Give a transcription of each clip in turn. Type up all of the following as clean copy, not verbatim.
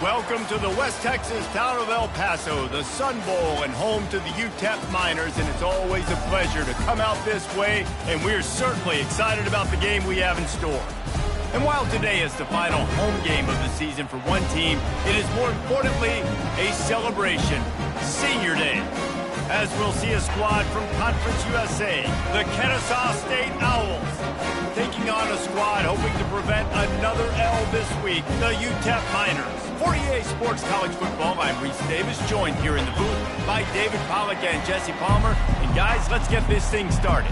Welcome to the West Texas town of El Paso, the Sun Bowl, and home to the Utep Miners, and it's always a pleasure to come out this way, and we're certainly excited about the game we have in store. And while today is the final home game of the season for one team, it is more importantly a celebration, Senior Day, as we'll see a squad from Conference USA, the Kennesaw State Owls, taking on a squad hoping to prevent another L this week, the Utep Miners. For EA Sports College Football, I'm Reese Davis, joined here in the booth by David Pollack and Jesse Palmer. And guys, let's get this thing started.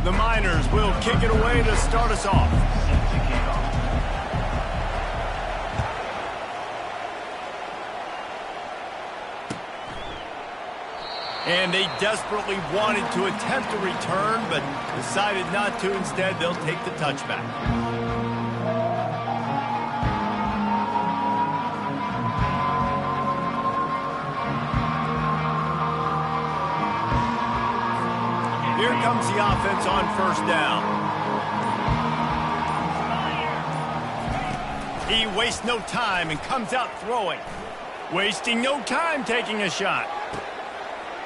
The Miners will kick it away to start us off. And they desperately wanted to attempt a return, but decided not to. Instead, they'll take the touchback. Here comes the offense on first down. He wastes no time and comes out throwing. Wasting no time taking a shot.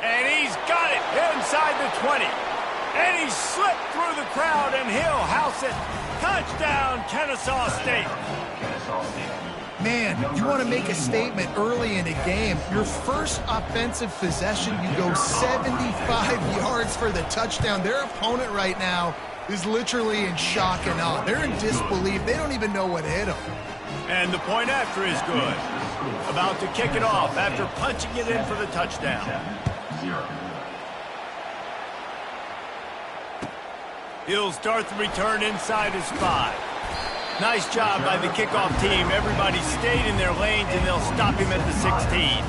And he's got it inside the 20. And he slipped through the crowd, and he'll house it. Touchdown, Kennesaw State. Man, you want to make a statement early in a game. Your first offensive possession, you go 75 yards for the touchdown. Their opponent right now is literally in shock and awe. They're in disbelief. They don't even know what hit them. And the point after is good. About to kick it off after punching it in for the touchdown. He'll start the return inside his 5. Nice job by the kickoff team. Everybody stayed in their lanes, and they'll stop him at the 16.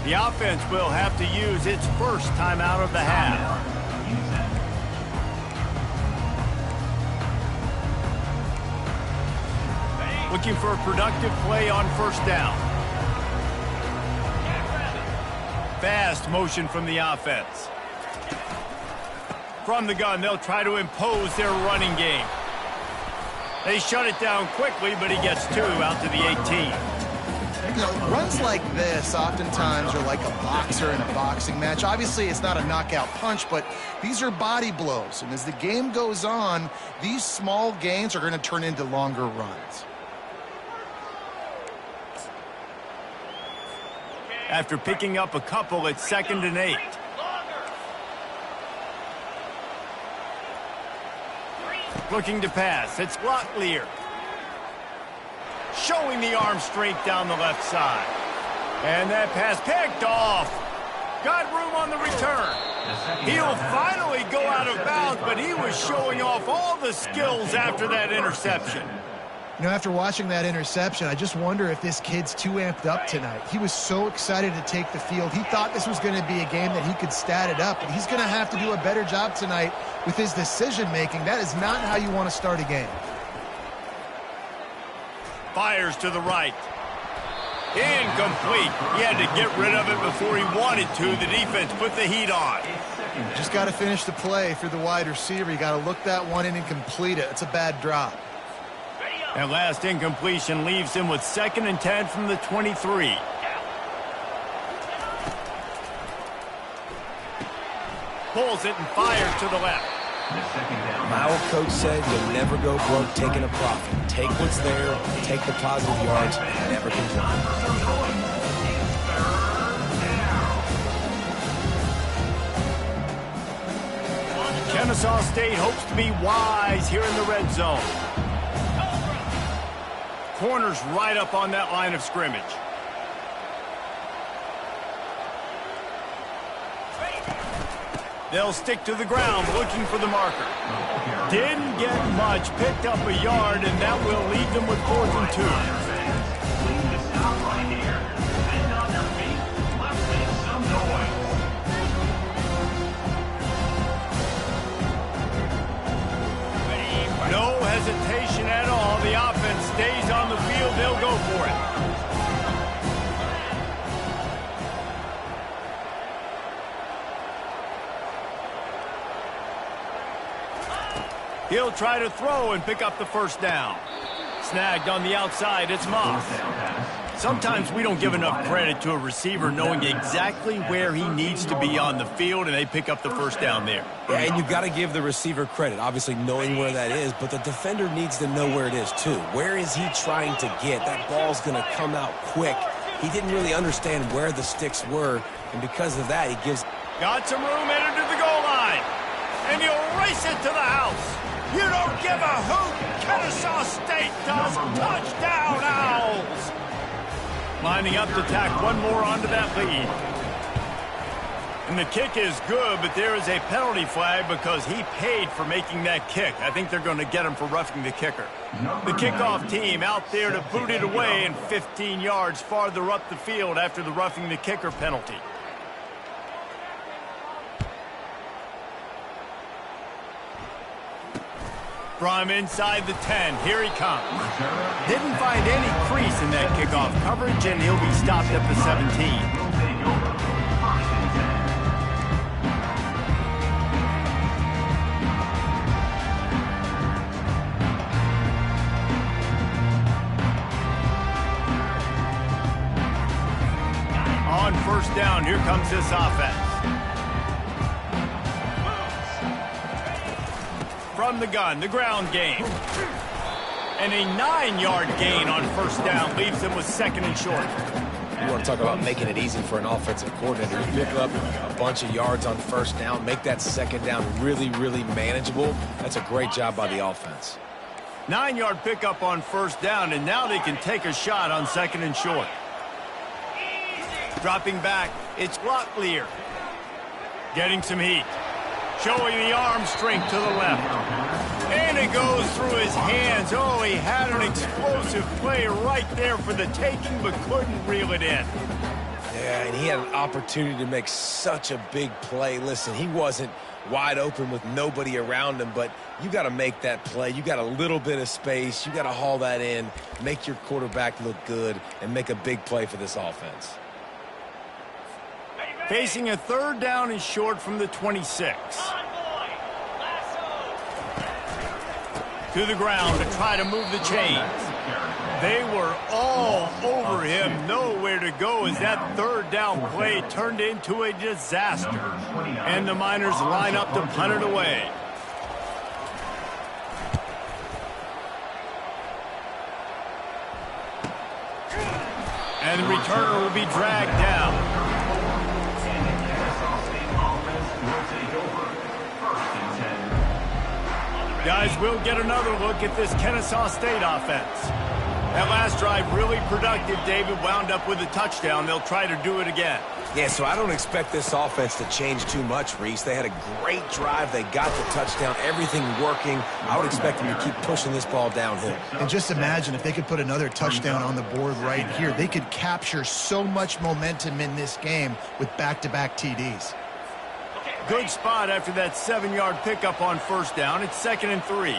The offense will have to use its first timeout of the half. Looking for a productive play on first down. Fast motion from the offense. From the gun, they'll try to impose their running game. They shut it down quickly, but he gets 2 out to the 18. You know, runs like this oftentimes are like a boxer in a boxing match. Obviously, it's not a knockout punch, but these are body blows. And as the game goes on, these small gains are going to turn into longer runs. After picking up a couple, it's 2nd and 8. Looking to pass, it's Locklear. Showing the arm strength down the left side. And that pass picked off. Got room on the return. He'll finally go out of bounds, but he was showing off all the skills after that interception. You know, after watching that interception, I just wonder if this kid's too amped up tonight. He was so excited to take the field. He thought this was going to be a game that he could stat it up, but he's going to have to do a better job tonight with his decision-making. That is not how you want to start a game. Fires to the right. Incomplete. He had to get rid of it before he wanted to. The defense put the heat on. Just got to finish the play for the wide receiver. You got to look that one in and complete it. It's a bad drop. That last incompletion leaves him with 2nd and 10 from the 23. Pulls it and fires to the left. My old coach said you'll never go broke taking a profit. Take what's there, take the positive yards, never complain. Kennesaw State hopes to be wise here in the red zone. Corners right up on that line of scrimmage. They'll stick to the ground looking for the marker. Didn't get much, picked up a yard, and that will leave them with 4th and 2. He'll try to throw and pick up the first down. Snagged on the outside, it's Moss. Sometimes we don't give enough credit to a receiver knowing exactly where he needs to be on the field, and they pick up the first down there. Yeah, and you've got to give the receiver credit, obviously knowing where that is, but the defender needs to know where it is too. Where is he trying to get? That ball's going to come out quick. He didn't really understand where the sticks were, and because of that, he gives... Got some room headed to the goal line, and he'll race it to the house. You don't give a hoot. Kennesaw State does. Touchdown, Owls. Lining up to tack one more onto that lead. And the kick is good, but there is a penalty flag because he paid for making that kick. I think they're going to get him for roughing the kicker. The kickoff team out there to boot it away and 15 yards farther up the field after the roughing the kicker penalty. From inside the 10, here he comes. Didn't find any crease in that kickoff coverage, and he'll be stopped at the 17. On first down, here comes this offense. From the gun, the ground game. And a 9-yard gain on first down leaves them with second and short. You want to talk about making it easy for an offensive coordinator. You pick up a bunch of yards on first down, make that second down really, really manageable. That's a great job by the offense. 9-yard pickup on first down, and now they can take a shot on second and short. Dropping back, it's Locklear. Getting some heat. Showing the arm strength to the left. And it goes through his hands. Oh, he had an explosive play right there for the taking, but couldn't reel it in. Yeah, and he had an opportunity to make such a big play. Listen, he wasn't wide open with nobody around him, but you got to make that play. You got a little bit of space. You got to haul that in, make your quarterback look good, and make a big play for this offense. Facing a third down and short from the 26. To the ground to try to move the chains. They were all over him. Nowhere to go as that third down play turned into a disaster. And the Miners line up to punt it away. And the returner will be dragged down. Guys, we'll get another look at this Kennesaw State offense. That last drive really productive. David wound up with a touchdown. They'll try to do it again. Yeah, so I don't expect this offense to change too much, Reese. They had a great drive. They got the touchdown. Everything working. I would expect them to keep pushing this ball downhill. And just imagine if they could put another touchdown on the board right here. They could capture so much momentum in this game with back-to-back TDs. Good spot after that 7-yard pickup on first down. It's 2nd and 3.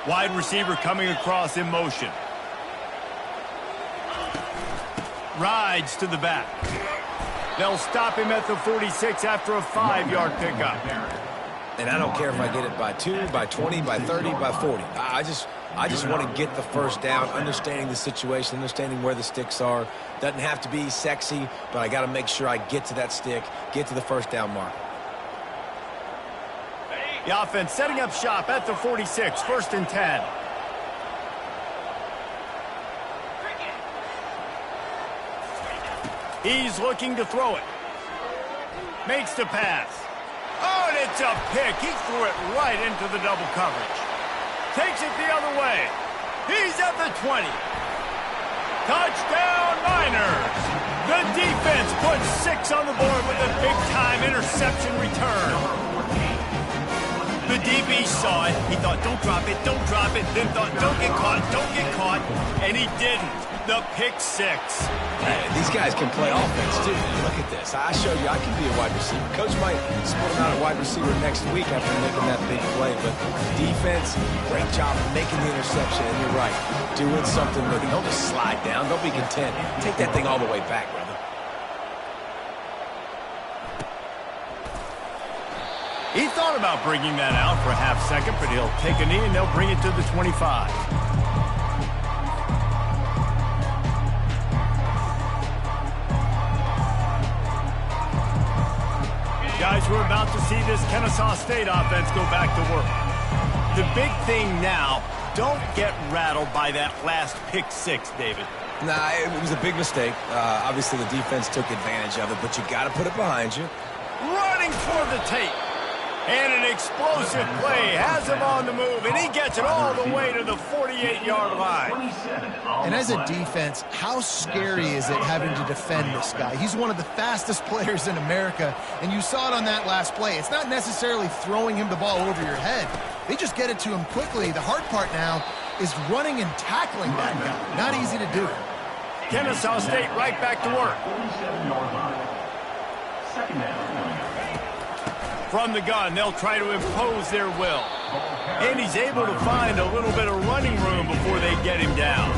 Wide receiver coming across in motion. Rides to the back. They'll stop him at the 46 after a 5-yard pickup. And I don't care if I get it by 2, by 20, by 30, by 40. I just want to get the first down, understanding the situation, understanding where the sticks are. Doesn't have to be sexy, but I got to make sure I get to that stick, get to the first down mark. The offense setting up shop at the 46, 1st and 10. He's looking to throw it. Makes the pass. Oh, and it's a pick. He threw it right into the double coverage. Takes it the other way. He's at the 20. Touchdown, Miners. The defense puts 6 on the board with a big-time interception return. The DB saw it. He thought, don't drop it, don't drop it. Then thought, don't get caught. And he didn't. The pick 6. These guys can play offense, too. Look at this. I showed you I can be a wide receiver. Coach might split him out at wide receiver next week after making that big play. But defense, great job making the interception. And you're right, doing something with it. Don't just slide down. Don't be content. Take that thing all the way back, brother. He thought about bringing that out for a half second, but he'll take a knee and they'll bring it to the 25. Guys, we're about to see this Kennesaw State offense go back to work. The big thing now, don't get rattled by that last pick six, David. Nah, it was a big mistake. Obviously, the defense took advantage of it, but you got to put it behind you. Running for the tape. And an explosive play has him on the move, and he gets it all the way to the 48-yard line. And as a defense, how scary is it having to defend this guy? He's one of the fastest players in America, and you saw it on that last play. It's not necessarily throwing him the ball over your head. They just get it to him quickly. The hard part now is running and tackling that guy. Not easy to do. Kennesaw State right back to work. Second down. From the gun, they'll try to impose their will. And he's able to find a little bit of running room before they get him down.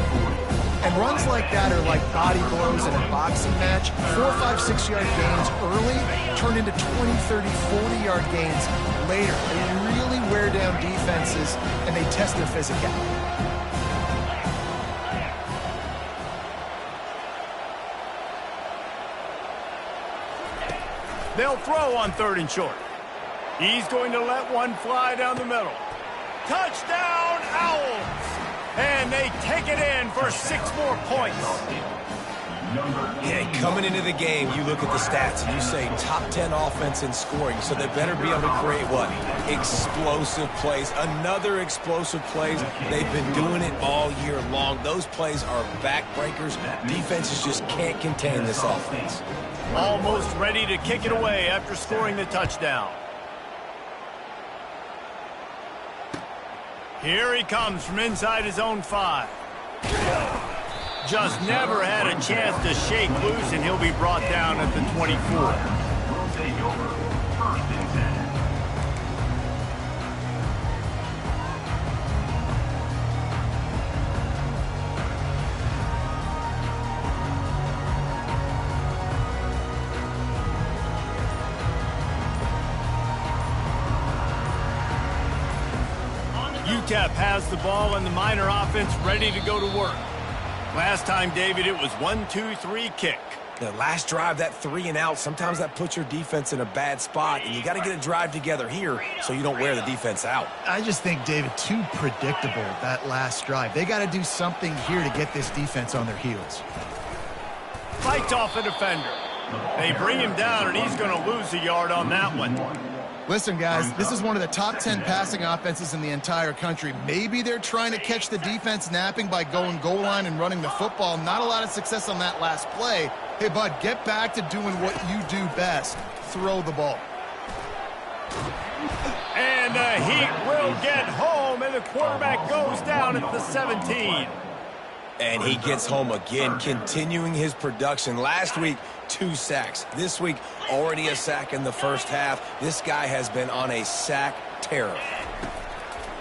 And runs like that are like body blows in a boxing match. 4, 5, 6-yard gains early turn into 20, 30, 40-yard gains later. They really wear down defenses, and they test their physicality. They'll throw on 3rd and short. He's going to let one fly down the middle. Touchdown, Owls! And they take it in for 6 more points. Yeah, coming into the game, you look at the stats and you say top 10 offense in scoring, so they better be able to create what? Explosive plays. Another explosive plays. They've been doing it all year long. Those plays are backbreakers. Defenses just can't contain this offense. Almost ready to kick it away after scoring the touchdown. Here he comes from inside his own 5. Just never had a chance to shake loose, and he'll be brought down at the 24. We'll take over 1st and 10. Utep has the ball and the Miner offense ready to go to work. Last time, David, it was 1-2-3 kick. The last drive, that 3 and out, sometimes that puts your defense in a bad spot, and you got to get a drive together here so you don't wear the defense out. I just think, David, too predictable, that last drive. They got to do something here to get this defense on their heels. Fights off a defender. They bring him down, and he's going to lose a yard on that one. Listen, guys, this is one of the top 10 passing offenses in the entire country. Maybe they're trying to catch the defense napping by going goal line and running the football. Not a lot of success on that last play. Hey, bud, get back to doing what you do best. Throw the ball. And the Heat will get home, and the quarterback goes down at the 17. And he gets home again, continuing his production. Last week, 2 sacks. This week, already a sack in the first half. This guy has been on a sack terror.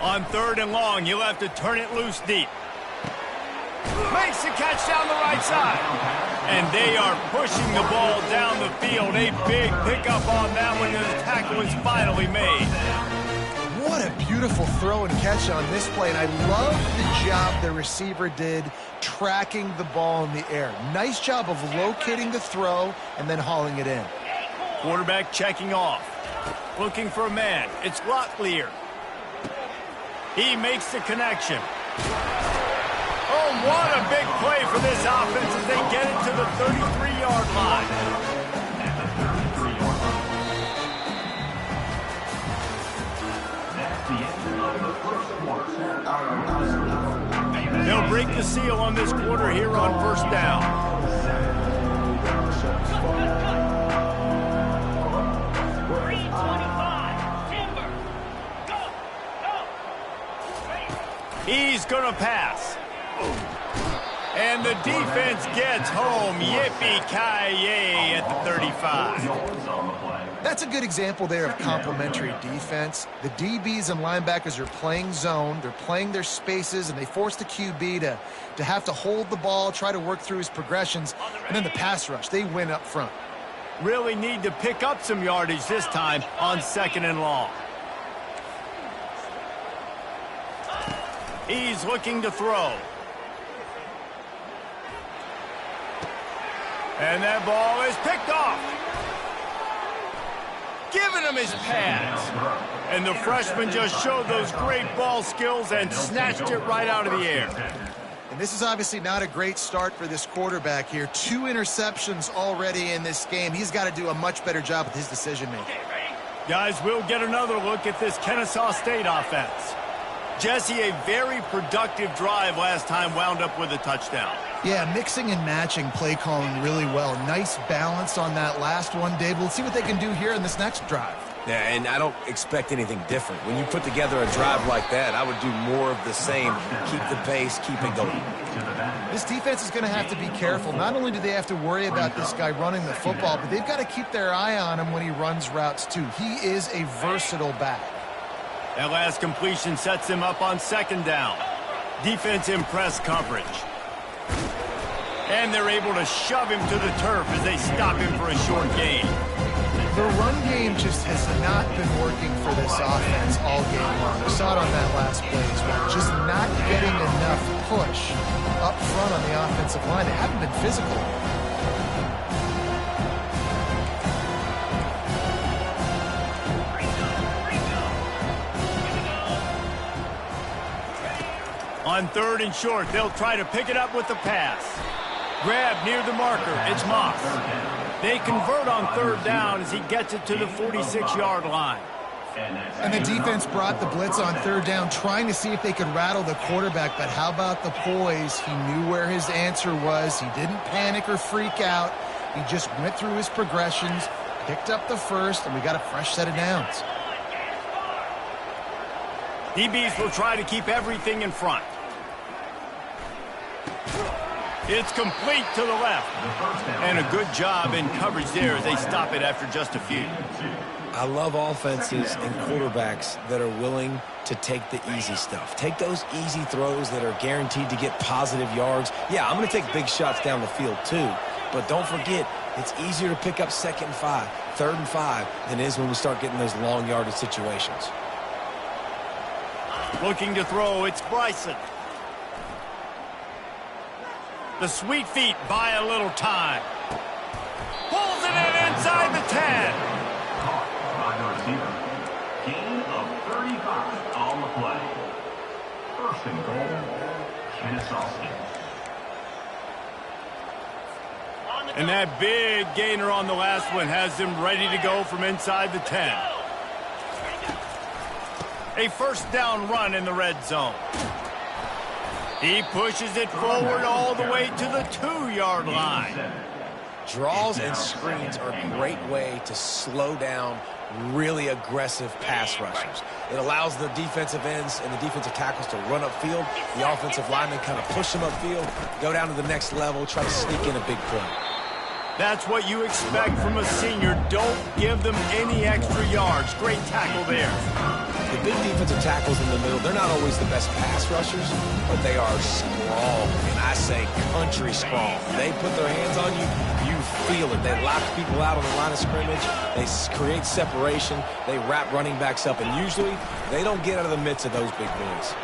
On 3rd and long, you'll have to turn it loose deep. Makes the catch down the right side. And they are pushing the ball down the field. A big pickup on that one, and the tackle is finally made. What a beautiful throw and catch on this play, and I love the job the receiver did tracking the ball in the air. Nice job of locating the throw and then hauling it in. Quarterback checking off. Looking for a man. It's Locklear. He makes the connection. Oh, what a big play for this offense as they get it to the 33-yard line. They'll break the seal on this quarter here on 1st down. He's going to pass. And the defense gets home. Yippee-ki-yay at the 35. That's a good example there of complementary defense. The DBs and linebackers are playing zone. They're playing their spaces, and they force the QB to have to hold the ball, try to work through his progressions. And then the pass rush, they win up front. Really need to pick up some yardage this time on 2nd and long. He's looking to throw. And that ball is picked off. Giving him his pads. And the freshman just showed those great ball skills and snatched it right out of the air. And this is obviously not a great start for this quarterback here. 2 interceptions already in this game. He's got to do a much better job with his decision-making. Guys, we'll get another look at this Kennesaw State offense. Jesse, a very productive drive last time wound up with a touchdown. Yeah, mixing and matching play calling really well. Nice balance on that last one, Dave. Let's see what they can do here in this next drive. Yeah, and I don't expect anything different. When you put together a drive like that, I would do more of the same. Keep the pace, keep it going. This defense is going to have to be careful. Not only do they have to worry about this guy running the football, but they've got to keep their eye on him when he runs routes too. He is a versatile back. That last completion sets him up on 2nd down. Defense in press coverage. And they're able to shove him to the turf as they stop him for a short gain. The run game just has not been working for this offense all game long. We saw it on that last play as well. Just not getting enough push up front on the offensive line. They haven't been physical. On 3rd and short, they'll try to pick it up with the pass. Grab near the marker. It's Moss. They convert on 3rd down as he gets it to the 46-yard line. And the defense brought the blitz on 3rd down, trying to see if they could rattle the quarterback. But how about the poise? He knew where his answer was. He didn't panic or freak out. He just went through his progressions, picked up the first, and we got a fresh set of downs. DBs will try to keep everything in front. It's complete to the left. And a good job in coverage there as they stop it after just a few. I love offenses and quarterbacks that are willing to take the easy stuff. Take those easy throws that are guaranteed to get positive yards. Yeah, I'm going to take big shots down the field too. But don't forget, it's easier to pick up 2nd and 5, 3rd and 5 than it is when we start getting those long yardage situations. Looking to throw, it's Bryson. The sweet feet buy a little time. Pulls it in inside the 10. By the receiver. Gain of 35 on the play. 1st and goal, Kennesaw State. And that big gainer on the last one has them ready to go from inside the 10. A 1st down run in the red zone. He pushes it forward all the way to the 2-yard line. Draws and screens are a great way to slow down really aggressive pass rushers. It allows the defensive ends and the defensive tackles to run upfield. The offensive linemen kind of push them upfield, go down to the next level, try to sneak in a big play. That's what you expect from a senior. Don't give them any extra yards. Great tackle there. The big defensive tackles in the middle, they're not always the best pass rushers, but they are strong, and I say country strong. They put their hands on you, you feel it. They lock people out on the line of scrimmage. They create separation. They wrap running backs up, and usually they don't get out of the midst of those big boys.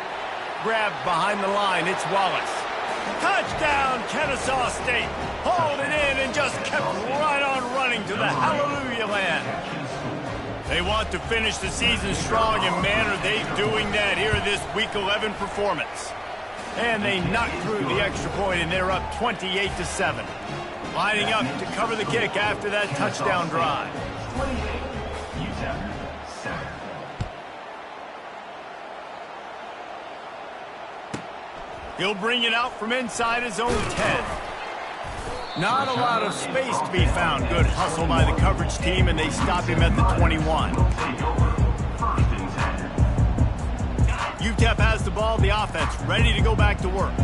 Grabbed behind the line, it's Wallace. Touchdown, Kennesaw State. Hauled it in and just kept right on running to the hallelujah land. They want to finish the season strong, and man, are they doing that here in this Week 11 performance. And they knocked through the extra point, and they're up 28-7. Lining up to cover the kick after that touchdown drive. 28, Utep, 7. He'll bring it out from inside his own 10. Not a lot of space to be found. Good hustle by the coverage team, and they stop him at the 21. Utep has the ball, the offense ready to go back to work.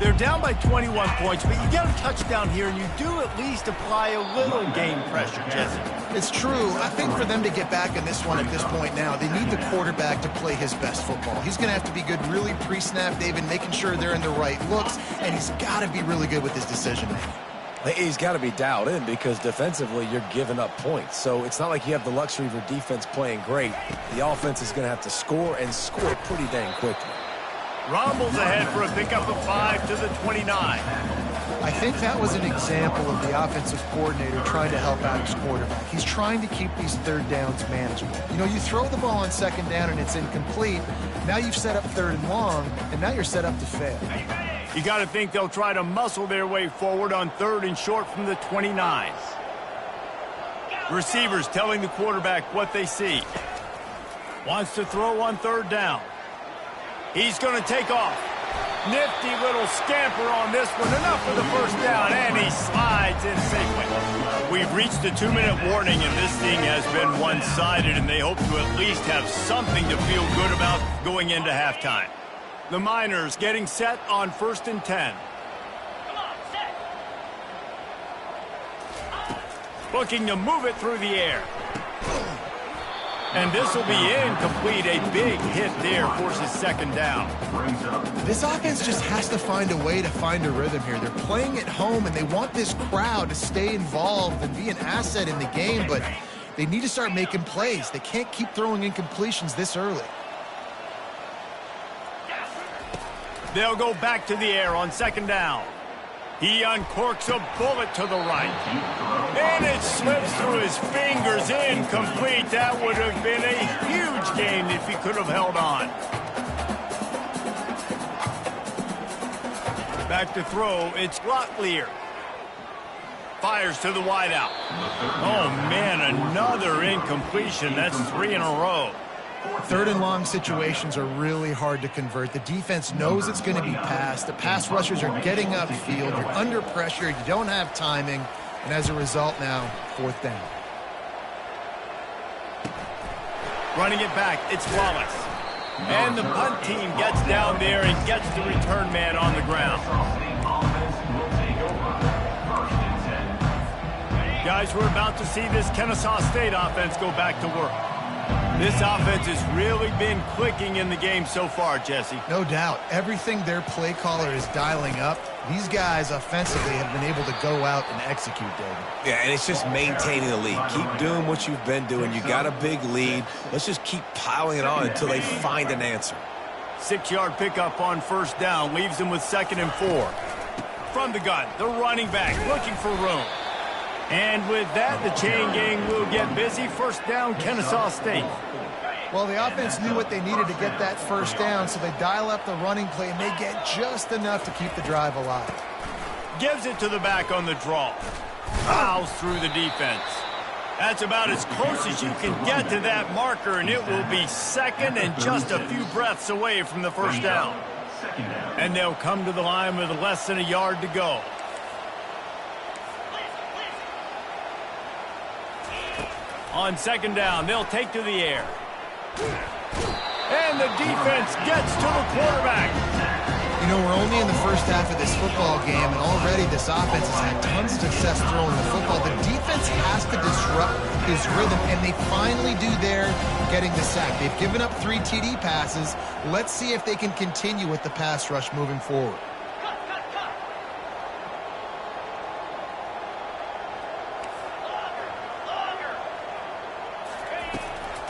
They're down by 21 points, but you get a touchdown here, and you do at least apply a little game pressure, Jesse. It's true. I think for them to get back in this one at this point now, they need the quarterback to play his best football. He's going to have to be good really pre-snap, David, making sure they're in the right looks, and he's got to be really good with his decision-making. He's got to be dialed in because defensively you're giving up points. So it's not like you have the luxury of your defense playing great. The offense is going to have to score and score pretty dang quickly. Rumbles ahead for a pickup of 5 to the 29. I think that was an example of the offensive coordinator trying to help out his quarterback. He's trying to keep these third downs manageable. You know, you throw the ball on second down and it's incomplete. Now you've set up third and long, and now you're set up to fail. You got to think they'll try to muscle their way forward on 3rd and short from the 29. Receivers telling the quarterback what they see. Wants to throw on 3rd down. He's going to take off. Nifty little scamper on this one. Enough for the first down, and he slides in safely. We've reached the 2-minute warning, and this thing has been one-sided, and they hope to at least have something to feel good about going into halftime. The Miners getting set on 1st and 10. Looking to move it through the air. And this will be incomplete. A big hit there forces 2nd down. This offense just has to find a way to find a rhythm here. They're playing at home, and they want this crowd to stay involved and be an asset in the game, but they need to start making plays. They can't keep throwing incompletions this early. They'll go back to the air on 2nd down. He uncorks a bullet to the right. And it slips through his fingers. Incomplete. That would have been a huge gain if he could have held on. Back to throw. It's Locklear. Fires to the wideout. Oh, man, another incompletion. That's 3 in a row. 3rd and long situations are really hard to convert. The defense knows it's going to be passed. The pass rushers are getting upfield. You're under pressure. You don't have timing. And as a result now, 4th down. Running it back, it's Wallace. And the punt team gets down there and gets the return man on the ground. Guys, we're about to see this Kennesaw State offense go back to work. This offense has really been clicking in the game so far, Jesse. No doubt. Everything their play caller is dialing up, these guys offensively have been able to go out and execute, David. Yeah, and it's just maintaining the lead. Keep doing what you've been doing. You got a big lead. Let's just keep piling it on until they find an answer. 6-yard pickup on 1st down leaves them with 2nd and 4. From the gun, the running back looking for room. And with that, the chain gang will get busy. 1st down, Kennesaw State. Well, the offense knew what they needed to get that 1st down, so they dial up the running play, and they get just enough to keep the drive alive. Gives it to the back on the draw. Fouls through the defense. That's about as close as you can get to that marker, and it will be 2nd and just a few breaths away from the 1st down. And they'll come to the line with less than a yard to go. On 2nd down, they'll take to the air. And the defense gets to the quarterback. You know, we're only in the first half of this football game, and already this offense has had tons of success throwing the football. The defense has to disrupt his rhythm, and they finally do there, getting the sack. They've given up 3 TD passes. Let's see if they can continue with the pass rush moving forward.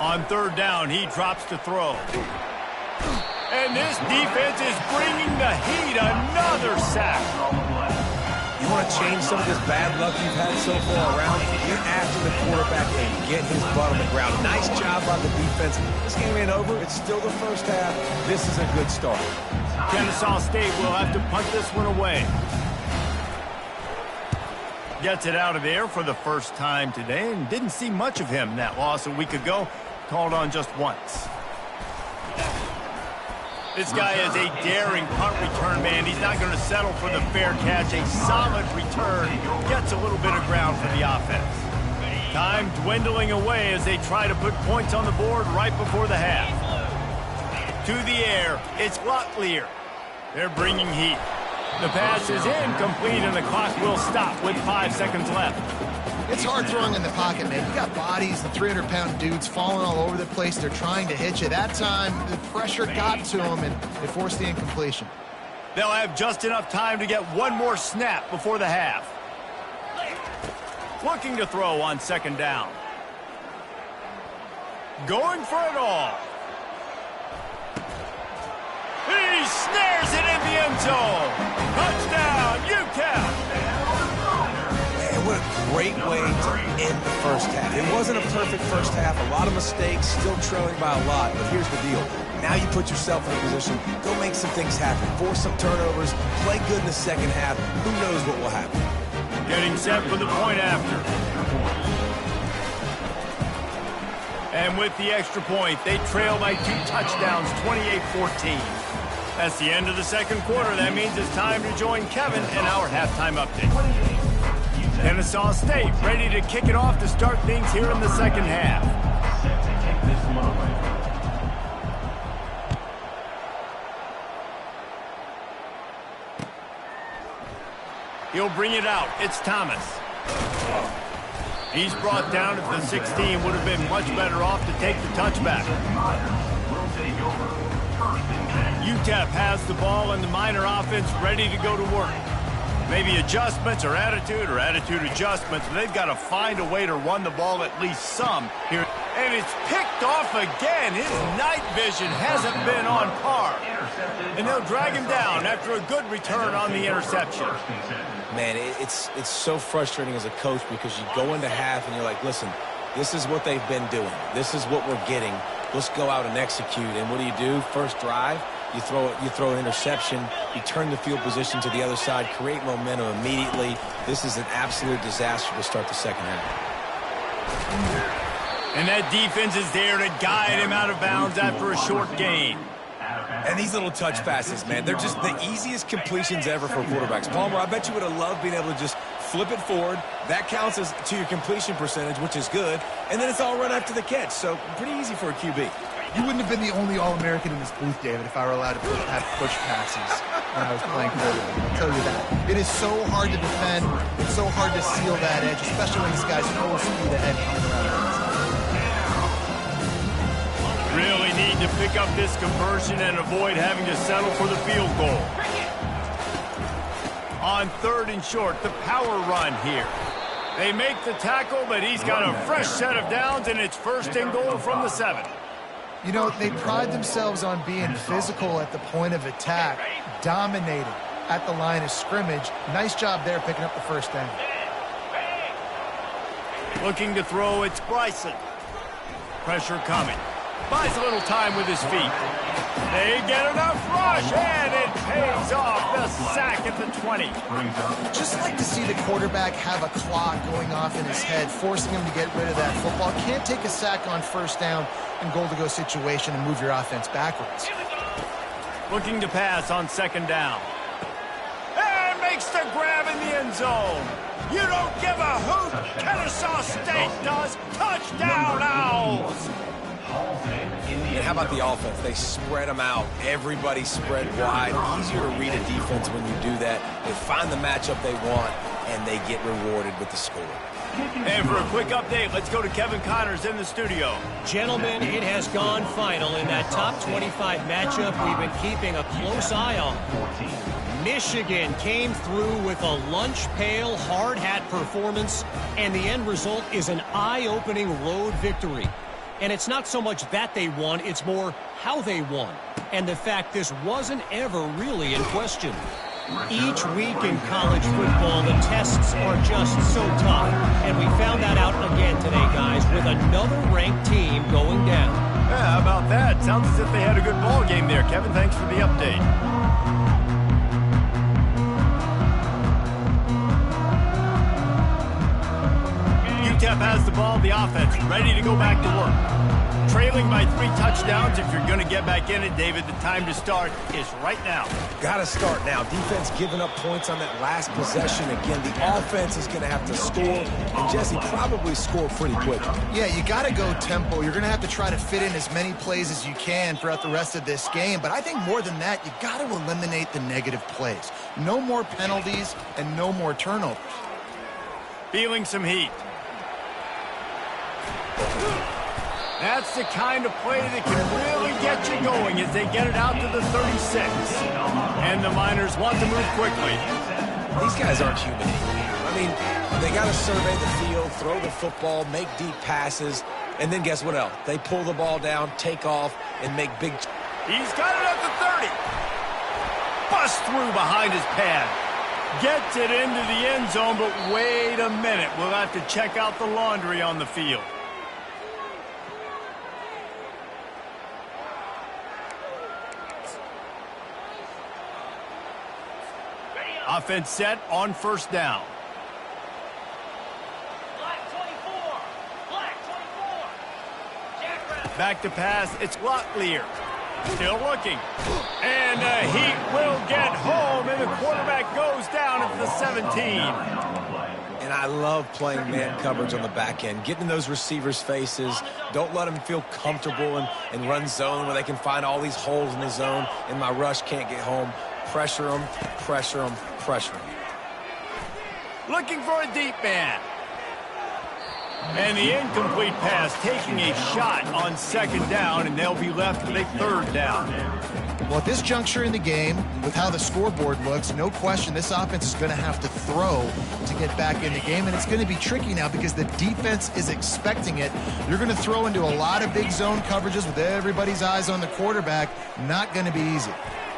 On 3rd down, he drops to throw. And this defense is bringing the heat. Another sack. You want to change some of this bad luck you've had so far around? Get after the quarterback and get his butt on the ground. Nice job by the defense. This game ain't over. It's still the first half. This is a good start. Kennesaw State will have to punt this one away. Gets it out of there for the first time today, and didn't see much of him in that loss a week ago. Called on just once. This guy is a daring punt return man. He's not going to settle for the fair catch. A solid return. Gets a little bit of ground for the offense. Time dwindling away as they try to put points on the board right before the half. To the air, it's Locklear. They're bringing heat. The pass is incomplete, and the clock will stop with 5 seconds left. It's hard throwing in the pocket, man. You got bodies, the 300-pound dudes falling all over the place. They're trying to hit you. That time, the pressure got to them, and they forced the incompletion. They'll have just enough time to get one more snap before the half. Looking to throw on second down. Going for it all. He snares it in the end zone. Touchdown, Utep. Man, what a great way to end the first half. It wasn't a perfect first half. A lot of mistakes, still trailing by a lot. But here's the deal. Now you put yourself in a position, go make some things happen. Force some turnovers, play good in the second half. Who knows what will happen? Getting set for the point after. And with the extra point, they trail by 2 touchdowns, 28-14. That's the end of the second quarter. That means it's time to join Kevin in our halftime update. Kennesaw State ready to kick it off to start things here in the second half. Set to kick this one away. He'll bring it out. It's Thomas. He's brought down at the 16. Would have been much better off to take the touchback. Utep has the ball and the Miner offense ready to go to work. Maybe adjustments or attitude adjustments. They've got to find a way to run the ball at least some here. And it's picked off again. His night vision hasn't been on par. And they'll drag him down after a good return on the interception. Man, it's so frustrating as a coach because you go into half and you're like, listen, this is what they've been doing. This is what we're getting. Let's go out and execute. And what do? First drive, you throw an interception, you turn the field position to the other side, create momentum immediately. This is an absolute disaster to start the second half. And that defense is there to guide him out of bounds after a short gain. And these little touch passes, man, they're just the easiest completions ever for quarterbacks. Palmer, I bet you would have loved being able to just flip it forward. That counts as to your completion percentage, which is good. And then it's all run after the catch. So pretty easy for a QB. You wouldn't have been the only All-American in this booth, David, if I were allowed to have push passes when I was playing quarterback. I'll tell you that. It is so hard to defend. It's so hard to seal that edge, especially when this guy's full speed ahead coming around the inside. Really need to pick up this conversion and avoid having to settle for the field goal. On third and short, the power run here. They make the tackle, but he's got a fresh set of downs, and it's first and goal from the 7. You know, they pride themselves on being physical at the point of attack, dominating at the line of scrimmage. Nice job there picking up the first down. Looking to throw, it's Bryson. Pressure coming. Buys a little time with his feet. They get enough rush, and it pays off. The sack at the 20. Just like to see the quarterback have a clock going off in his head, forcing him to get rid of that football. Can't take a sack on first down and goal-to-go situation and move your offense backwards. Looking to pass on second down. And makes the grab in the end zone. You don't give a hoot. Kennesaw State does. Touchdown, Owls. And how about the offense? They spread them out. Everybody spread wide. Easier to read a defense when you do that. They find the matchup they want, and they get rewarded with the score. And for a quick update, let's go to Kevin Connors in the studio. Gentlemen, it has gone final in that top 25 matchup we've been keeping a close eye on. Michigan came through with a lunch pail hard hat performance, and the end result is an eye-opening road victory. And it's not so much that they won, it's more how they won. And the fact this wasn't ever really in question. Each week in college football, the tests are just so tough. And we found that out again today, guys, with another ranked team going down. Yeah, how about that? Sounds as if they had a good ball game there. Kevin, thanks for the update. Utep has the ball, the offense ready to go back to work. Trailing by 3 touchdowns. If you're going to get back in it, David, the time to start is right now. Got to start now. Defense giving up points on that last possession. Again, the offense is going to have to score, and Jesse probably score pretty quick. Yeah, you got to go tempo. You're going to have to try to fit in as many plays as you can throughout the rest of this game. But I think more than that, you got to eliminate the negative plays. No more penalties and no more turnovers. Feeling some heat. That's the kind of play that can really get you going as they get it out to the 36. And the Miners want to move quickly. These guys aren't human. I mean, they got to survey the field. throw the football, make deep passes, and then guess what else? They pull the ball down, take off, and make big... He's got it at the 30. Bust through behind his pad. Gets it into the end zone, but wait a minute. We'll have to check out the laundry on the field. Offense set on first down. Back to pass. It's Locklear. Still looking. And he will get home, and the quarterback goes down at the 17. And I love playing man coverage on the back end, getting in those receivers' faces. Don't let them feel comfortable and run zone where they can find all these holes in the zone, and my rush can't get home. Pressure them, pressure them, pressure them. Looking for a deep man. And the incomplete pass, taking a shot on second down, and they'll be left with a third down. Well, at this juncture in the game, with how the scoreboard looks, no question this offense is going to have to throw to get back in the game, and it's going to be tricky now because the defense is expecting it. You're going to throw into a lot of big zone coverages with everybody's eyes on the quarterback. Not going to be easy.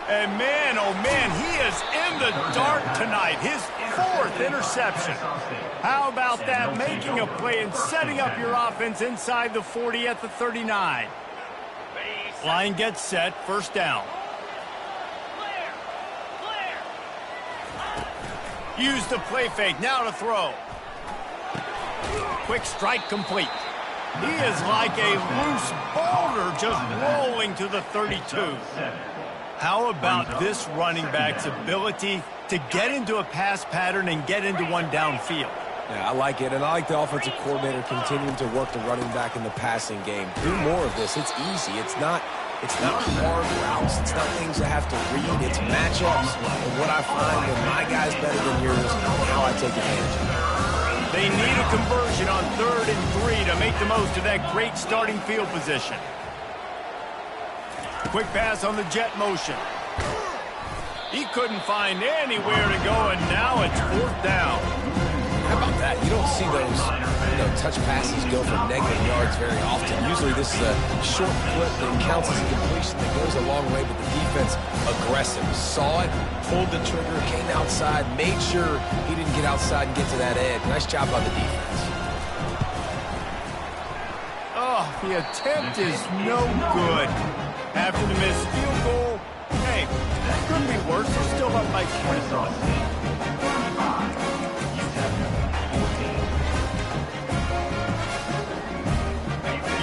And man, oh man, he is in the dark tonight. His fourth interception. How about that? Making a play and setting up your offense inside the 40 at the 39. Line gets set, first down. Use the play fake, now to throw. Quick strike complete. He is like a loose boulder just rolling to the 32. How about this running back's ability to get into a pass pattern and get into one downfield? Yeah, I like it, and I like the offensive coordinator continuing to work the running back in the passing game. Do more of this. It's easy. It's not hard routes. It's not things I have to read. It's matchups. And what I find when my guy's better than yours, how I take advantage of it. They need a conversion on 3rd and 3 to make the most of that great starting field position. Quick pass on the jet motion. He couldn't find anywhere to go, and now it's 4th down. How about that? You don't see those touch passes go for negative yards very often. Usually this is a short clip that counts as a completion that goes a long way, but the defense aggressive. Saw it, pulled the trigger, came outside, made sure he didn't get outside and get to that edge. Nice job by the defense. Oh, the attempt is no good. After the missed field goal, hey, couldn't be worse. They're still up by 20.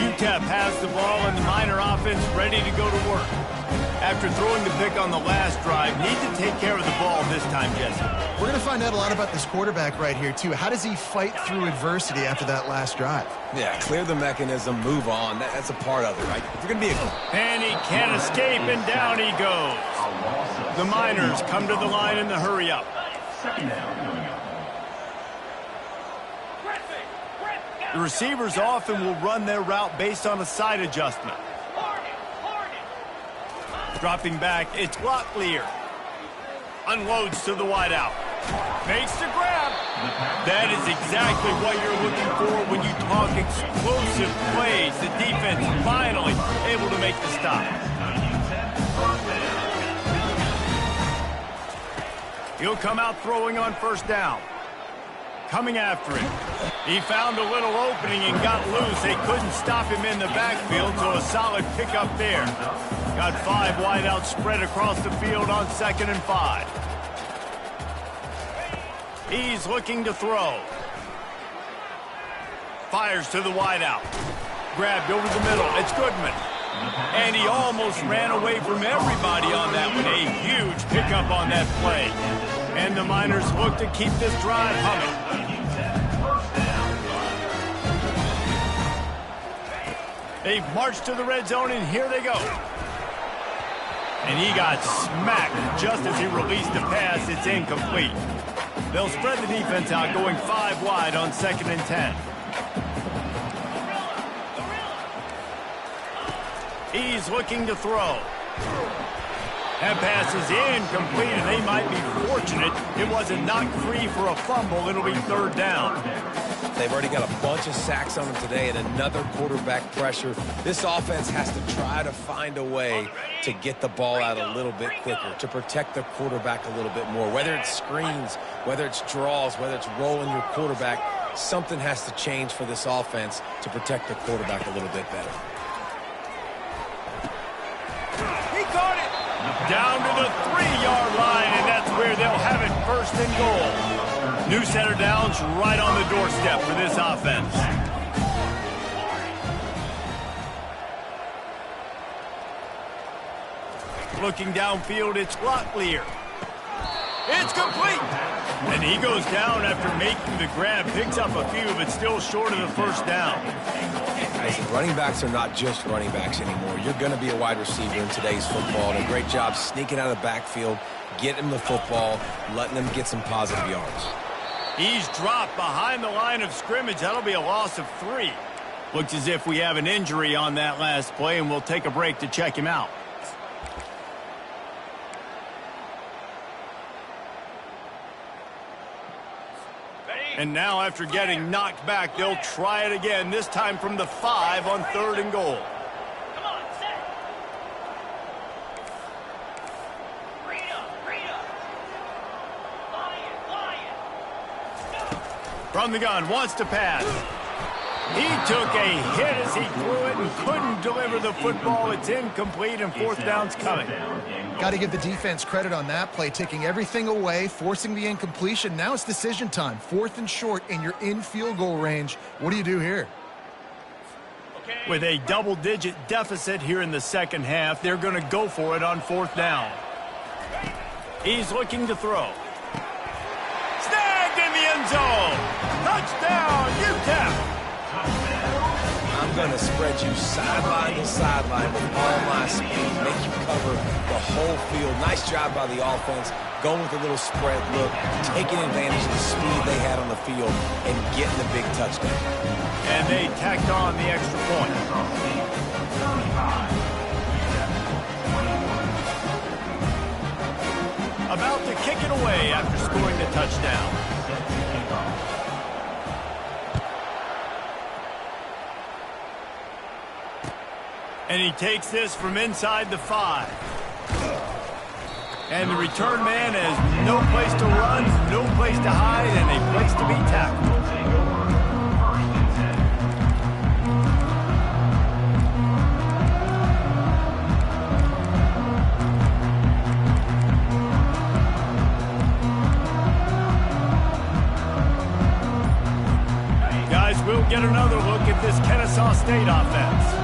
Utep has the ball and the Miner offense ready to go to work. After throwing the pick on the last drive, need to take care of the ball this time, Jesse. We're going to find out a lot about this quarterback right here, too. How does he fight through adversity after that last drive? Yeah, clear the mechanism, move on. That's a part of it, right? If you're going to be And he can't escape, and down he goes. The Miners come to the line in the hurry up. The receivers often will run their route based on a side adjustment. Dropping back, it's Locklear. Unloads to the wideout. Makes the grab. That is exactly what you're looking for when you talk explosive plays. The defense finally able to make the stop. He'll come out throwing on first down. Coming after him. He found a little opening and got loose. They couldn't stop him in the backfield, so a solid pickup there. Got 5 wideouts spread across the field on 2nd and 5. He's looking to throw. Fires to the wideout. Grabbed over the middle. It's Goodman. And he almost ran away from everybody on that one. A huge pickup on that play. And the Miners look to keep this drive humming. They've marched to the red zone, and here they go. And he got smacked just as he released the pass. It's incomplete. They'll spread the defense out, going 5 wide on 2nd and 10. He's looking to throw. That pass is incomplete, and they might be fortunate it wasn't knocked free for a fumble. It'll be 3rd down. They've already got a bunch of sacks on them today and another quarterback pressure. This offense has to try to find a way to get the ball out a little bit quicker, to protect the quarterback a little bit more. Whether it's screens, whether it's draws, whether it's rolling your quarterback, something has to change for this offense to protect the quarterback a little bit better. He caught it! Down to the 3-yard line, and that's where they'll have it, 1st and goal. New center downs right on the doorstep for this offense. Looking downfield, it's Locklear. It's complete! And he goes down after making the grab, picks up a few, but still short of the 1st down. Guys, running backs are not just running backs anymore. You're going to be a wide receiver in today's football. And a great job sneaking out of the backfield, getting them the football, letting them get some positive yards. He's dropped behind the line of scrimmage. That'll be a loss of 3. Looks as if we have an injury on that last play, and we'll take a break to check him out. And now, after getting knocked back, they'll try it again, this time from the 5 on 3rd and goal. Come on, set. Rita. Lion. From the gun, wants to pass. He took a hit as he threw it and couldn't deliver the football. It's incomplete, and 4th down's coming. Got to give the defense credit on that play, taking everything away, forcing the incompletion. Now it's decision time. 4th and short, and you're in field goal range. What do you do here? With a double-digit deficit here in the 2nd half, they're going to go for it on 4th down. He's looking to throw. Snagged in the end zone. Touchdown, Utep. I'm going to spread you sideline to sideline with all my speed, make you cover the whole field. Nice job by the offense, going with a little spread look, taking advantage of the speed they had on the field, and getting the big touchdown. And they tacked on the extra point. About to kick it away after scoring the touchdown. And he takes this from inside the 5. And the return man has no place to run, no place to hide, and a place to be tackled. Guys, we'll get another look at this Kennesaw State offense.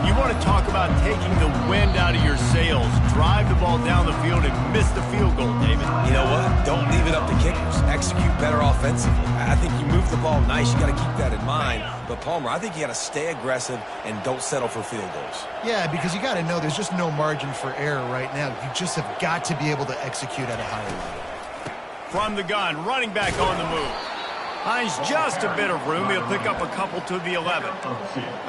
You want to talk about taking the wind out of your sails. Drive the ball down the field and miss the field goal, David. You know what? Don't leave it up to kickers. Execute better offensively. I think you move the ball nice. You got to keep that in mind. But, Palmer, I think you got to stay aggressive and don't settle for field goals. Yeah, because you got to know there's just no margin for error right now. You just have got to be able to execute at a higher level. From the gun, running back on the move. Finds just a bit of room. He'll pick up a couple to the 11.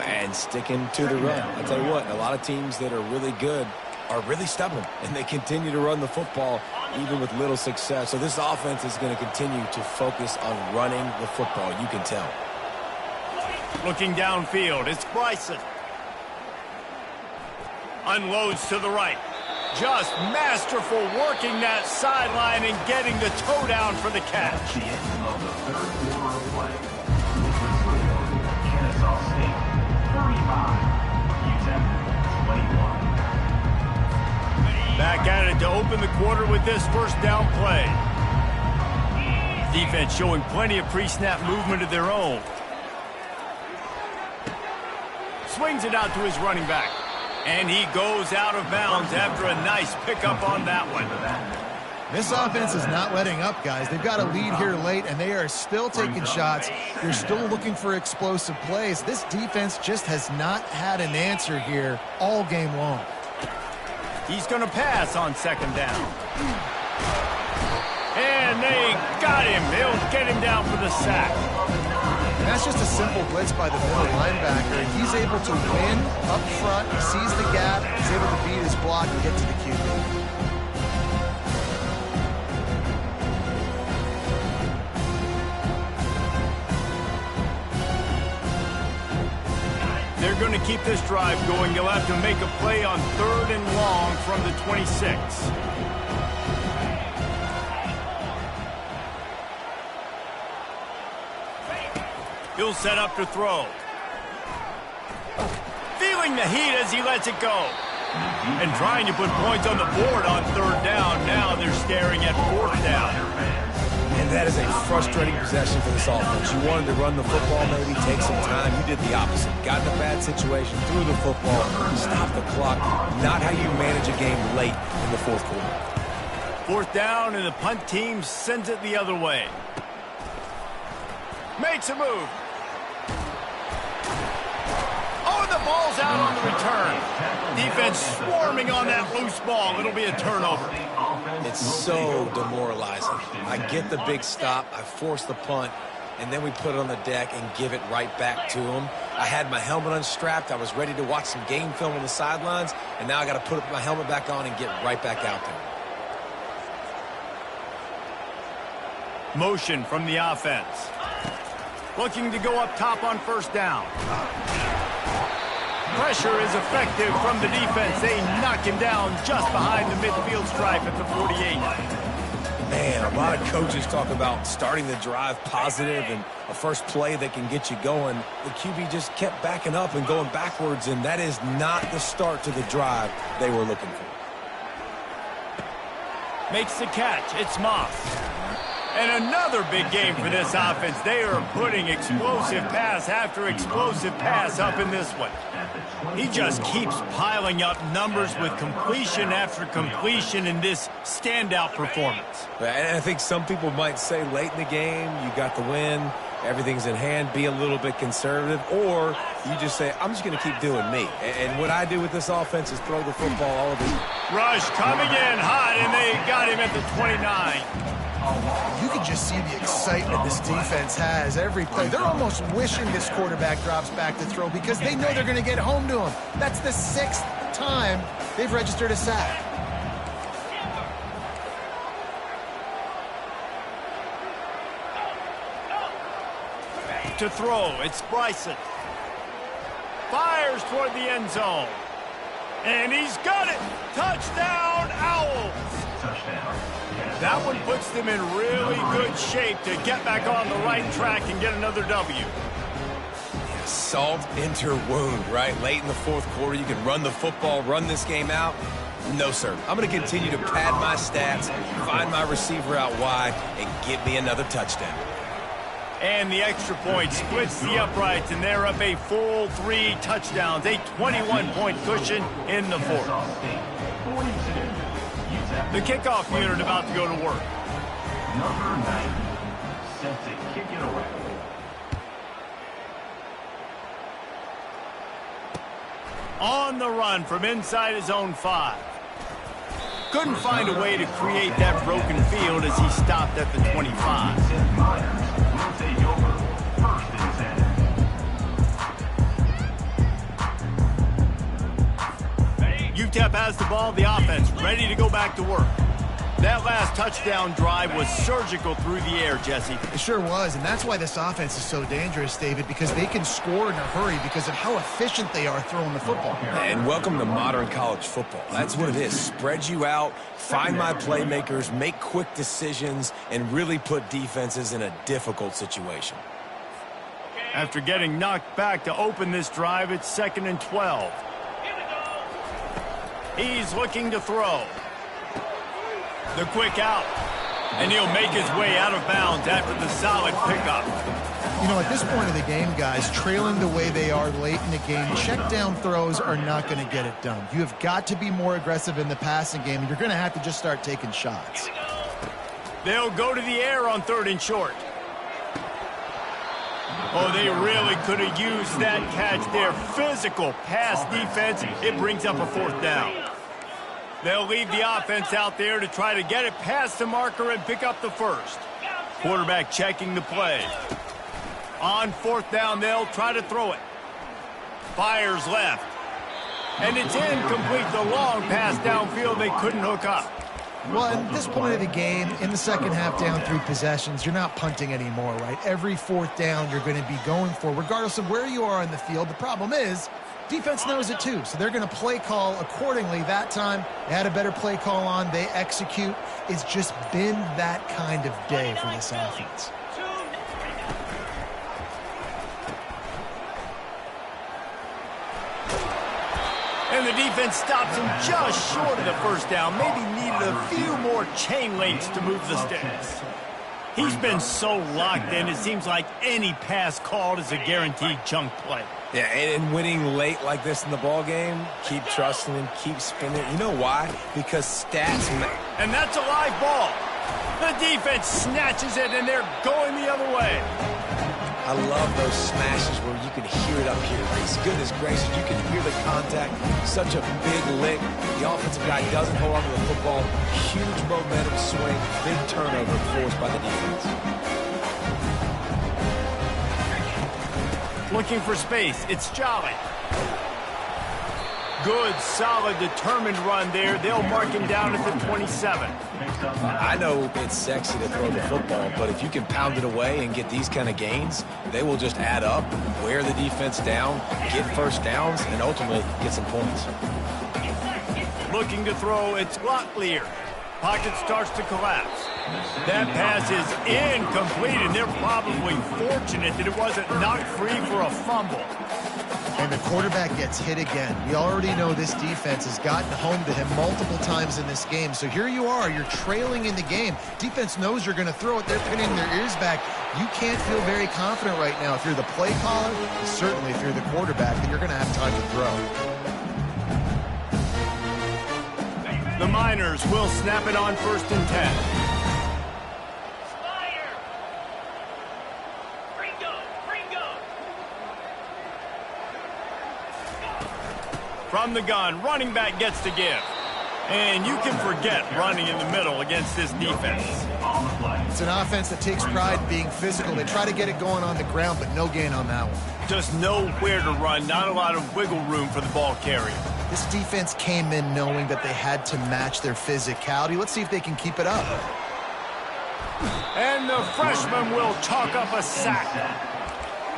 And sticking to the run. I'll tell you what, a lot of teams that are really good are really stubborn, and they continue to run the football even with little success. So this offense is going to continue to focus on running the football. You can tell. Looking downfield, it's Bryson. Unloads to the right. Just masterful working that sideline and getting the toe down for the catch. The end of the 3rd quarter of play. Kennesaw State 35, Utep 21. Back at it to open the quarter with this 1st down play. Defense showing plenty of pre-snap movement of their own. Swings it out to his running back. And he goes out of bounds after a nice pickup on that one. This offense is not letting up, guys. They've got a lead here late, and they are still taking shots. They're still looking for explosive plays. This defense just has not had an answer here all game long. He's going to pass on 2nd down. And they got him. They'll get him down for the sack. And that's just a simple blitz by the middle linebacker. He's able to win up front, he sees the gap, he's able to beat his block and get to the QB. they're going to keep this drive going, they'll have to make a play on 3rd and long from the 26. He'll set up to throw. Feeling the heat as he lets it go. And trying to put points on the board on 3rd down. Now they're staring at 4th down. And that is a frustrating possession for this offense. You wanted to run the football, maybe take some time. You did the opposite. Got in a bad situation, threw the football, stopped the clock. Not how you manage a game late in the 4th quarter. 4th down, and the punt team sends it the other way. Makes a move. Oh, and the ball's out on the return. Defense swarming on that loose ball. It'll be a turnover. It's so demoralizing. I get the big stop, I force the punt, and then we put it on the deck and give it right back to him. I had my helmet unstrapped. I was ready to watch some game film on the sidelines, and now I got to put my helmet back on and get right back out there. Motion from the offense. Looking to go up top on 1st down. Pressure is effective from the defense. They knock him down just behind the midfield stripe at the 48. Man, a lot of coaches talk about starting the drive positive and a first play that can get you going. The QB just kept backing up and going backwards, and that is not the start to the drive they were looking for. Makes the catch. It's Moss. And another big game for this offense. They are putting explosive pass after explosive pass up in this one. He just keeps piling up numbers with completion after completion in this standout performance. And I think some people might say late in the game, you got the win, everything's in hand, be a little bit conservative, or you just say, I'm just going to keep doing me. And what I do with this offense is throw the football all over you. Rush coming in hot, and they got him at the 29. You can just see the excitement this defense has every play. They're almost wishing this quarterback drops back to throw because they know they're going to get home to him. That's the 6th time they've registered a sack. To throw, it's Bryson. Fires toward the end zone. And he's got it. Touchdown, Owls. That one puts them in really good shape to get back on the right track and get another W. Salt into wound, right? Late in the 4th quarter, you can run the football, run this game out. No, sir. I'm going to continue to pad my stats, find my receiver out wide, and get me another touchdown. And the extra point splits the uprights, and they're up a full 3 touchdowns, a 21-point cushion in the 4th. The kickoff unit about to go to work. Number 90, set to kick it away. On the run from inside his own 5. Couldn't find a way to create that broken field as he stopped at the 25. Will take over 1st and 10. Utep has the ball, the offense ready to go back to work. That last touchdown drive was surgical through the air, Jesse. It sure was, and that's why this offense is so dangerous, David, because they can score in a hurry because of how efficient they are throwing the football. And welcome to modern college football. That's what it is. Spread you out, find my playmakers, make quick decisions, and really put defenses in a difficult situation. After getting knocked back to open this drive, it's 2nd and 12. He's looking to throw. The quick out. And he'll make his way out of bounds after the solid pickup. You know, at this point of the game, guys, trailing the way they are late in the game, check down throws are not going to get it done. You have got to be more aggressive in the passing game, and you're going to have to just start taking shots. They'll go to the air on 3rd and short. Oh, they really could have used that catch there. Physical pass defense. It brings up a 4th down. They'll leave the offense out there to try to get it past the marker and pick up the 1st. Quarterback checking the play. On 4th down, they'll try to throw it. Fires left. And it's incomplete. The long pass downfield they couldn't hook up. Well, at this point of the game, in the second half, down 3 possessions, you're not punting anymore, right? Every 4th down you're going to be going for, regardless of where you are on the field. The problem is, defense knows it too, so they're going to play call accordingly. That time, they had a better play call on. They execute. It's just been that kind of day for this offense. And the defense stops him just short of the first down. Maybe needed a few more chain links to move the sticks. He's been so locked in, it seems like any pass called is a guaranteed chunk play. Yeah, and winning late like this in the ball game, keep trusting him, keep spinning. You know why? Because stats matter. And that's a live ball. The defense snatches it, and they're going the other way. I love those smashes where you can hear it up here, Reese. Goodness gracious, you can hear the contact. Such a big lick. The offensive guy doesn't hold on to the football. Huge momentum swing, big turnover forced by the defense. Looking for space. It's Jolly. Good, solid, determined run there. They'll mark him down at the 27. I know it's sexy to throw the football, but if you can pound it away and get these kind of gains, they will just add up, wear the defense down, get first downs, and ultimately get some points. Looking to throw, it's Locklear. Pocket starts to collapse. That pass is incomplete, and they're probably fortunate that it wasn't knocked free for a fumble. And the quarterback gets hit again. We already know this defense has gotten home to him multiple times in this game. So here you are, you're trailing in the game. Defense knows you're going to throw it. They're pinning their ears back. You can't feel very confident right now. If you're the play caller, certainly if you're the quarterback, then you're going to have time to throw. The Miners will snap it on 1st and 10. From the gun, running back gets to give. And you can forget running in the middle against this defense. It's an offense that takes pride in being physical. They try to get it going on the ground, but no gain on that one. Just nowhere to run, not a lot of wiggle room for the ball carrier. This defense came in knowing that they had to match their physicality. Let's see if they can keep it up. And the freshman will chalk up a sack.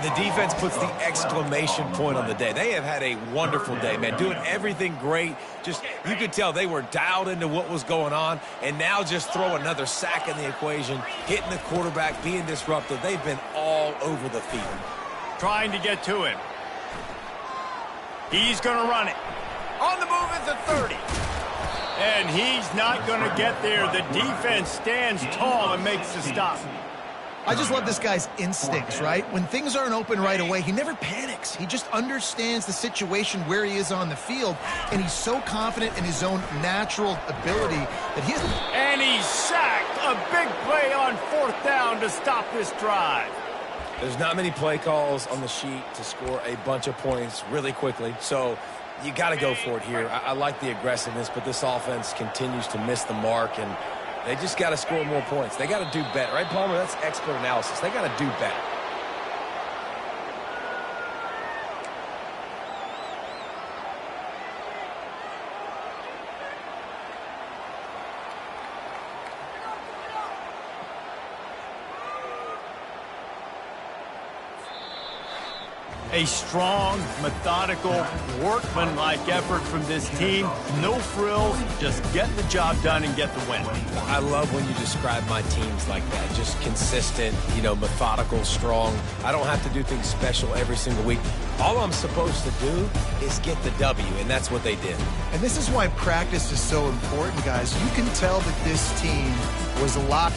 The defense puts the exclamation point on the day. They have had a wonderful day, man, doing everything great. Just, you could tell they were dialed into what was going on, and now just throw another sack in the equation, hitting the quarterback, being disruptive. They've been all over the field. Trying to get to him. He's going to run it. On the move at the 30. And he's not going to get there. The defense stands tall and makes the stop. I just love this guy's instincts, right? When things aren't open right away, he never panics. He just understands the situation where he is on the field, and he's so confident in his own natural ability that he isn't. And he's sacked. A big play on 4th down to stop this drive. There's not many play calls on the sheet to score a bunch of points really quickly, so you got to go for it here. I like the aggressiveness, but this offense continues to miss the mark, and they just got to score more points. They got to do better. Right, Palmer? That's expert analysis. They got to do better. A strong, methodical, workmanlike effort from this team. No frills, just get the job done and get the win. I love when you describe my teams like that. Just consistent, you know, methodical, strong. I don't have to do things special every single week. All I'm supposed to do is get the W, and that's what they did. And this is why practice is so important, guys. You can tell that this team was locked.